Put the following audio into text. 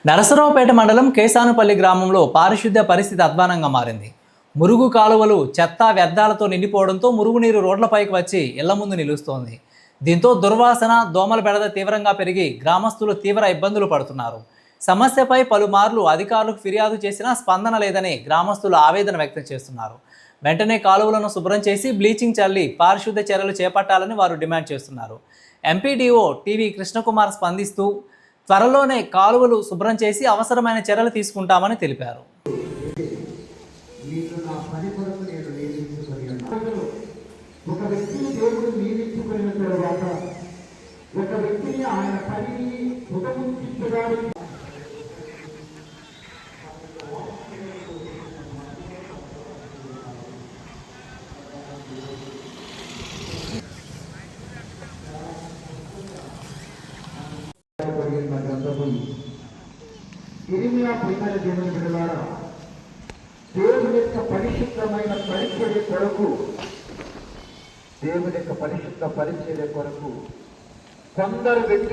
నరసరావుపేట మండలం కేసానుపల్లి గ్రామంలో పారిశుద్ధ్య పరిస్థితి అధ్వానంగా మారింది. మురుగు కాలువలు చెత్త వ్యర్థాలతో నిండిపోవడంతో మురుగునీరు రోడ్లపైకి వచ్చి ఇళ్ల ముందు నిలుస్తోంది. దీంతో దుర్వాసన, దోమల బెడద తీవ్రంగా పెరిగి గ్రామస్తులు తీవ్ర ఇబ్బందులు పడుతున్నారు. సమస్యపై పలుమార్లు అధికారులకు ఫిర్యాదు చేసినా స్పందన లేదని గ్రామస్తులు ఆవేదన వ్యక్తం చేస్తున్నారు. వెంటనే కాలువలను శుభ్రం చేసి బ్లీచింగ్ చల్లి పారిశుద్ధ్య చర్యలు చేపట్టాలని వారు డిమాండ్ చేస్తున్నారు. ఎంపీడీఓ టీవీ కృష్ణకుమార్ స్పందిస్తూ త్వరలోనే కాలువలు శుభ్రం చేసి అవసరమైన చర్యలు తీసుకుంటామని తెలిపారు. ఇరిమియా ప్రియమైన దేవుని బిడ్డలారా, దేవుని యొక్క పరిశుద్ధమైన పరిచర్య కొరకు, దేవుని యొక్క పరిశుద్ధ పరిచర్య కొరకు కొందరు వ్యక్తులు